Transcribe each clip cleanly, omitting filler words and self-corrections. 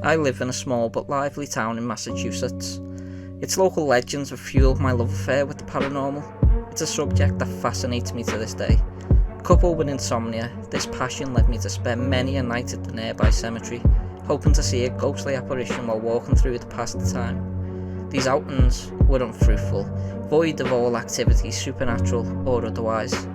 I live in a small but lively town in Massachusetts. Its local legends have fueled my love affair with the paranormal. It's a subject that fascinates me to this day. Coupled with insomnia, this passion led me to spend many a night at the nearby cemetery, hoping to see a ghostly apparition while walking through the passed time. These outings were unfruitful, void of all activity, supernatural or otherwise.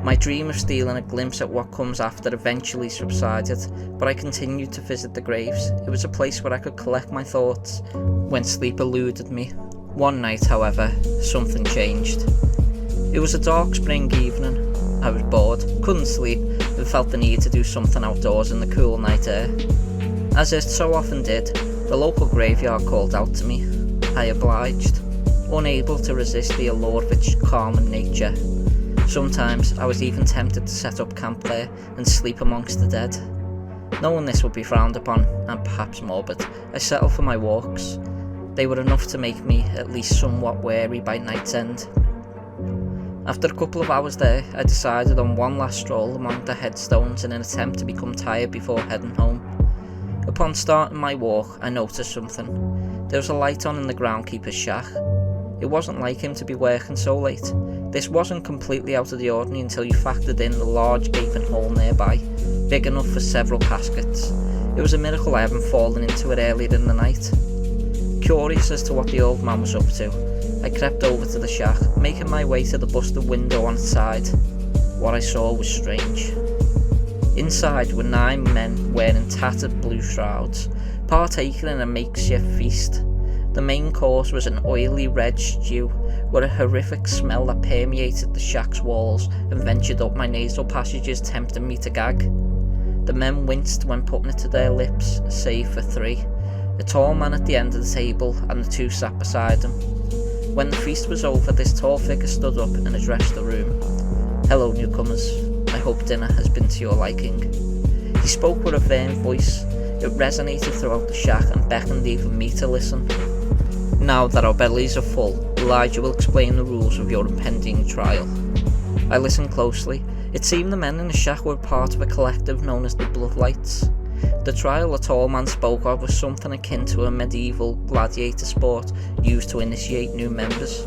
My dream of stealing a glimpse at what comes after eventually subsided, but I continued to visit the graves. It was a place where I could collect my thoughts when sleep eluded me. One night, however, something changed. It was a dark spring evening. I was bored, couldn't sleep, and felt the need to do something outdoors in the cool night air. As it so often did, the local graveyard called out to me. I obliged, unable to resist the allure of its calming nature. Sometimes I was even tempted to set up camp there and sleep amongst the dead. Knowing this would be frowned upon, and perhaps morbid, I settled for my walks. They were enough to make me at least somewhat wary by night's end. After a couple of hours there, I decided on one last stroll among the headstones in an attempt to become tired before heading home. Upon starting my walk, I noticed something. There was a light on in the groundkeeper's shack. It wasn't like him to be working so late. This wasn't completely out of the ordinary until you factored in the large gaping hole nearby, big enough for several caskets. It was a miracle I hadn't fallen into it earlier in the night. Curious as to what the old man was up to, I crept over to the shack, making my way to the busted window on its side. What I saw was strange. Inside were 9 men wearing tattered blue shrouds, partaking in a makeshift feast. The main course was an oily red stew, with a horrific smell that permeated the shack's walls and ventured up my nasal passages, tempting me to gag. The men winced when putting it to their lips, save for 3, a tall man at the end of the table and the 2 sat beside him. When the feast was over, this tall figure stood up and addressed the room. "Hello, newcomers. I hope dinner has been to your liking." He spoke with a firm voice. It resonated throughout the shack and beckoned even me to listen. "Now that our bellies are full, Elijah will explain the rules of your impending trial." I listened closely. It seemed the men in the shack were part of a collective known as the Bloodlights. The trial the tall man spoke of was something akin to a medieval gladiator sport used to initiate new members.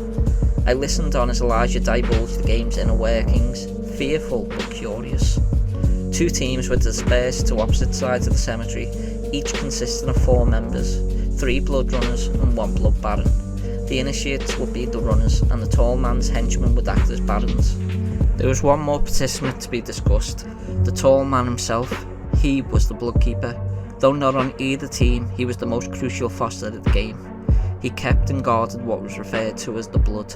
I listened on as Elijah divulged the game's inner workings, fearful but curious. 2 teams were dispersed to opposite sides of the cemetery, each consisting of 4 members, 3 blood runners and 1 blood baron. The initiates would be the runners, and the tall man's henchmen would act as barons. There was one more participant to be discussed, the tall man himself. He was the bloodkeeper. Though not on either team, he was the most crucial foster of the game. He kept and guarded what was referred to as the blood.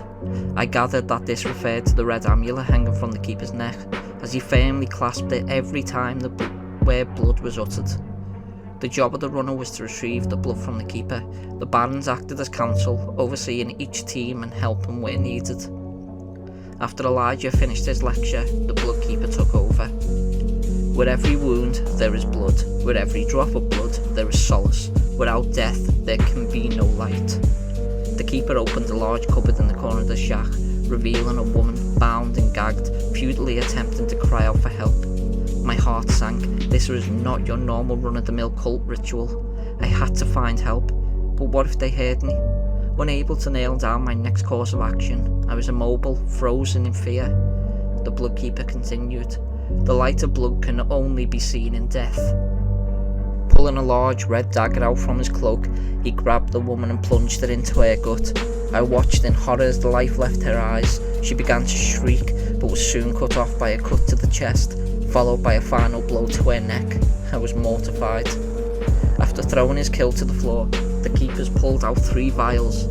I gathered that this referred to the red amulet hanging from the keeper's neck, as he firmly clasped it every time the word blood was uttered. The job of the runner was to retrieve the blood from the keeper. The barons acted as counsel, overseeing each team and helping where needed. After Elijah finished his lecture, the bloodkeeper took over. "With every wound there is blood, with every drop of blood there is solace. Without death there can be no light." The keeper opened a large cupboard in the corner of the shack, revealing a woman bound and gagged, futilely attempting to cry out for help. My heart sank. This was not your normal run-of-the-mill cult ritual. I had to find help, but what if they heard me? Unable to nail down my next course of action, I was immobile, frozen in fear. The bloodkeeper continued. "The light of blood can only be seen in death." Pulling a large red dagger out from his cloak, he grabbed the woman and plunged it into her gut. I watched in horror as the life left her eyes. She began to shriek, but was soon cut off by a cut to the chest, followed by a final blow to her neck. I was mortified. After throwing his kill to the floor, the keepers pulled out 3 vials,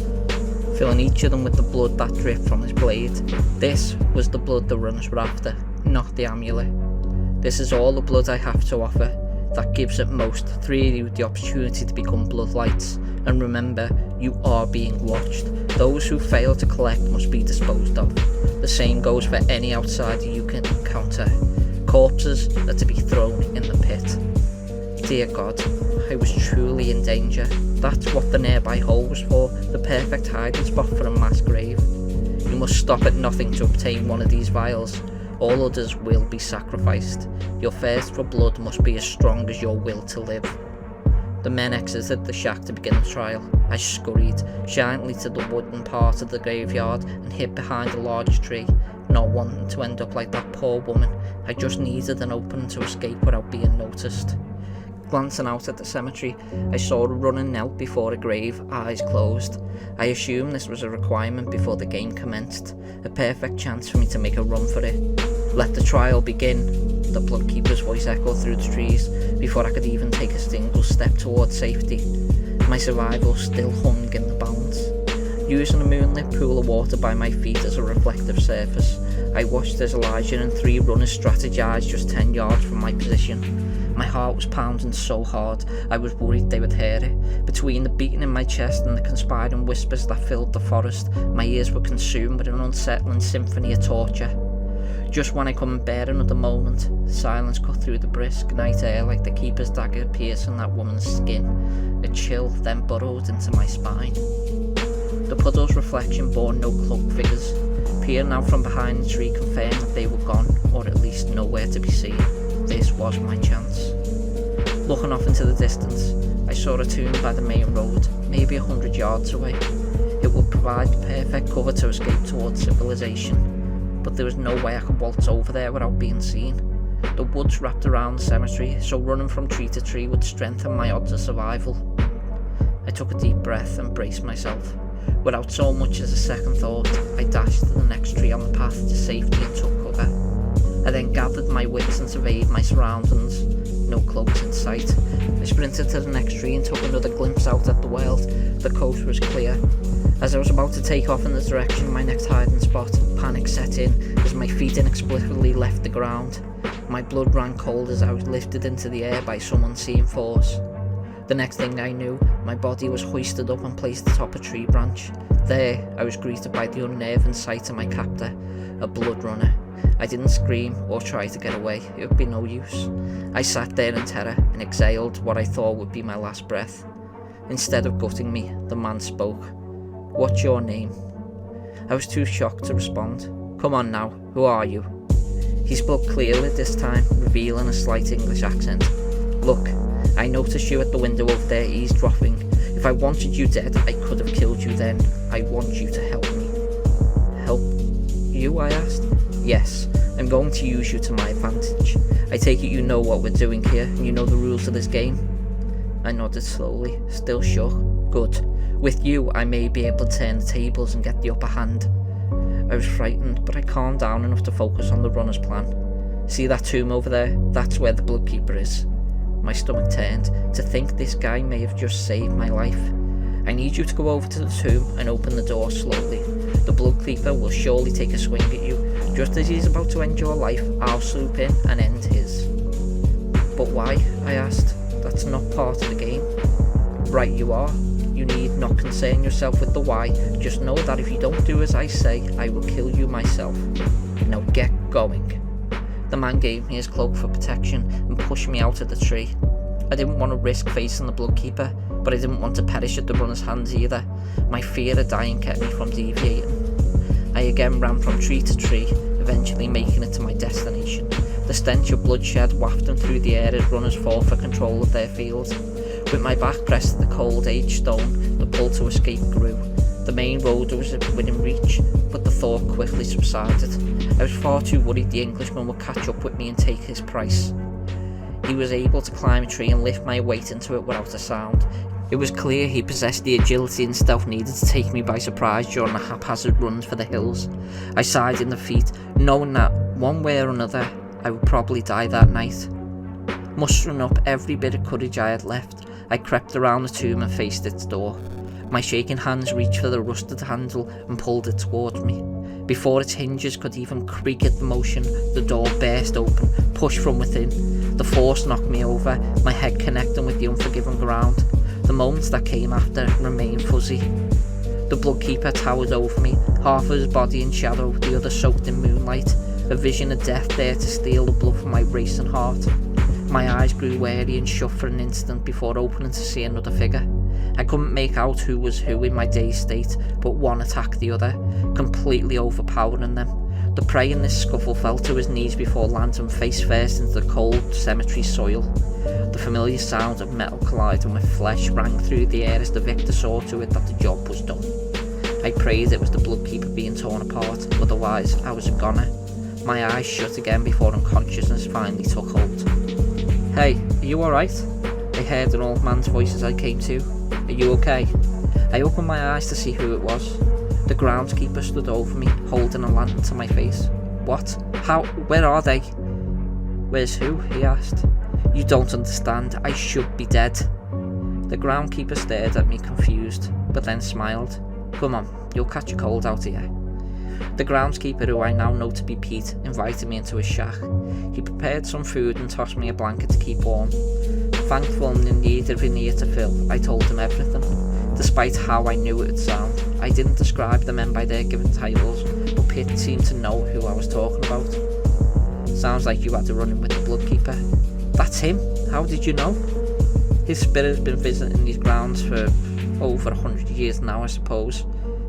filling each of them with the blood that dripped from his blade. This was the blood the runners were after, not the amulet. "This is all the blood I have to offer. That gives at most 3 of you the opportunity to become bloodlights. And remember, you are being watched. Those who fail to collect must be disposed of. The same goes for any outsider you can encounter. Corpses are to be thrown in the pit." Dear God, I was truly in danger. That's what the nearby hole was for, the perfect hiding spot for a mass grave. You must stop at nothing to obtain one of these vials. All others will be sacrificed. Your thirst for blood must be as strong as your will to live. The men exited the shack to begin the trial. I scurried silently to the wooden part of the graveyard and hid behind a large tree, not wanting to end up like that poor woman. I just needed an opening to escape without being noticed. Glancing out at the cemetery, I saw a running knelt before a grave, eyes closed. I assumed this was a requirement before the game commenced, a perfect chance for me to make a run for it. "Let the trial begin," the bloodkeeper's voice echoed through the trees before I could even take a single step towards safety. My survival still hung in the balance. Using a moonlit pool of water by my feet as a reflective surface, I watched as Elijah and 3 runners strategized just 10 yards from my position. My heart was pounding so hard, I was worried they would hear it. Between the beating in my chest and the conspiring whispers that filled the forest, my ears were consumed with an unsettling symphony of torture. Just when I couldn't bear another moment, silence cut through the brisk night air like the keeper's dagger piercing that woman's skin. A chill then burrowed into my spine. The puddle's reflection bore no cloaked figures. Peering out from behind the tree confirmed that they were gone, or at least nowhere to be seen. This was my chance. Looking off into the distance, I saw a tomb by the main road, maybe 100 yards away. It would provide perfect cover to escape towards civilization, but there was no way I could waltz over there without being seen. The woods wrapped around the cemetery, so running from tree to tree would strengthen my odds of survival. I took a deep breath and braced myself. Without so much as a second thought, I dashed to the next tree on the path to safety and took cover. I then gathered my wits and surveyed my surroundings. No cloaks in sight. I sprinted to the next tree and took another glimpse out at the world. The coast was clear. As I was about to take off in the direction of my next hiding spot, panic set in as my feet inexplicably left the ground. My blood ran cold as I was lifted into the air by some unseen force. The next thing I knew, my body was hoisted up and placed atop a tree branch. There, I was greeted by the unnerving sight of my captor, a blood runner. I didn't scream or try to get away, it would be no use. I sat there in terror and exhaled what I thought would be my last breath. Instead of gutting me, the man spoke. "What's your name?" I was too shocked to respond. "Come on now, who are you?" He spoke clearly this time, revealing a slight English accent. "Look, I noticed you at the window over there eavesdropping. If I wanted you dead, I could have killed you then. I want you to help me." "Help you?" I asked. "Yes, I'm going to use you to my advantage. I take it you know what we're doing here, and you know the rules of this game?" I nodded slowly, still shook. "Good. With you, I may be able to turn the tables and get the upper hand." I was frightened, but I calmed down enough to focus on the runner's plan. "See that tomb over there? That's where the bloodkeeper is." My stomach turned. To think this guy may have just saved my life. "I need you to go over to the tomb and open the door slowly. The bloodkeeper will surely take a swing at you. Just as he's about to end your life, I'll swoop in and end his." "But why?" I asked. "That's not part of the game." "Right you are. You need not concern yourself with the why. Just know that if you don't do as I say, I will kill you myself. Now get going." The man gave me his cloak for protection and pushed me out of the tree. I didn't want to risk facing the bloodkeeper, but I didn't want to perish at the runner's hands either. My fear of dying kept me from deviating. I again ran from tree to tree, eventually making it to my destination. The stench of bloodshed wafting through the air as runners fought for control of their field. With my back pressed to the cold aged stone, the pull to escape grew. The main road was within reach, but the thought quickly subsided. I was far too worried the Englishman would catch up with me and take his price. He was able to climb a tree and lift my weight into it without a sound. It was clear he possessed the agility and stealth needed to take me by surprise during the haphazard runs for the hills. I sighed in defeat, knowing that, one way or another, I would probably die that night. Mustering up every bit of courage I had left, I crept around the tomb and faced its door. My shaking hands reached for the rusted handle and pulled it towards me. Before its hinges could even creak at the motion, the door burst open, pushed from within. The force knocked me over, my head connecting with the unforgiving ground. The moments that came after remained fuzzy. The bloodkeeper towered over me, half of his body in shadow, the other soaked in moonlight, a vision of death there to steal the blood from my racing heart. My eyes grew wary and shut for an instant before opening to see another figure. I couldn't make out who was who in my dazed state, but one attacked the other, completely overpowering them. The prey in this scuffle fell to his knees before landing face first into the cold cemetery soil. The familiar sound of metal colliding with flesh rang through the air as the victor saw to it that the job was done. I prayed it was the bloodkeeper being torn apart, otherwise I was a goner. My eyes shut again before unconsciousness finally took hold. "Hey, are you alright?" I heard an old man's voice as I came to. "Are you okay?" I opened my eyes to see who it was. The groundskeeper stood over me, holding a lantern to my face. "What? How? Where are they?" "Where's who?" he asked. "You don't understand. I should be dead." The groundskeeper stared at me confused, but then smiled. "Come on, you'll catch a cold out here." The groundskeeper, who I now know to be Pete, invited me into his shack. He prepared some food and tossed me a blanket to keep warm. Thankful and in need of an ear to fill, I told him everything. Despite how I knew it would sound, I didn't describe the men by their given titles, but Pete seemed to know who I was talking about. "Sounds like you had a run-in with the bloodkeeper." "That's him? How did you know?" "His spirit has been visiting these grounds for over 100 years now, I suppose."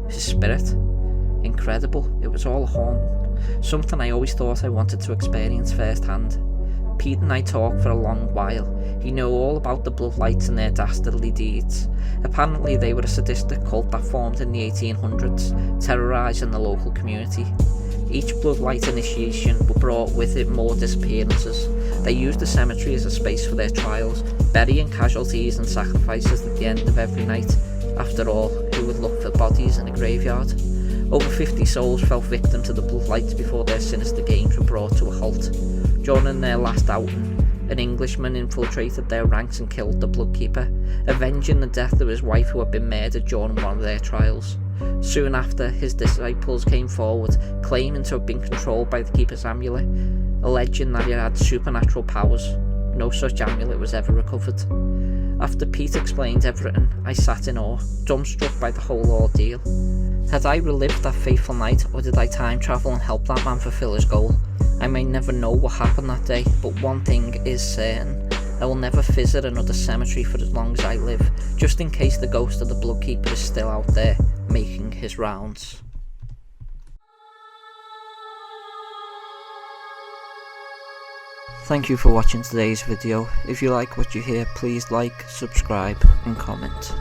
"His spirit? Incredible. It was all a haunt. Something I always thought I wanted to experience firsthand." Pete and I talked for a long while. He knew all about the Bloodlights and their dastardly deeds. Apparently they were a sadistic cult that formed in the 1800s, terrorising the local community. Each Bloodlight initiation brought with it more disappearances. They used the cemetery as a space for their trials, burying casualties and sacrifices at the end of every night. After all, who would look for bodies in a graveyard? Over 50 souls fell victim to the Bloodlights before their sinister games were brought to a halt. During their last outing, an Englishman infiltrated their ranks and killed the Bloodkeeper, avenging the death of his wife who had been murdered during one of their trials. Soon after, his disciples came forward, claiming to have been controlled by the Keeper's amulet, alleging that it had supernatural powers. No such amulet was ever recovered. After Pete explained everything, I sat in awe, dumbstruck by the whole ordeal. Had I relived that fateful night, or did I time travel and help that man fulfill his goal? I may never know what happened that day, but one thing is certain. I will never visit another cemetery for as long as I live, just in case the ghost of the Bloodkeeper is still out there, making his rounds. Thank you for watching today's video. If you like what you hear, please like, subscribe and comment.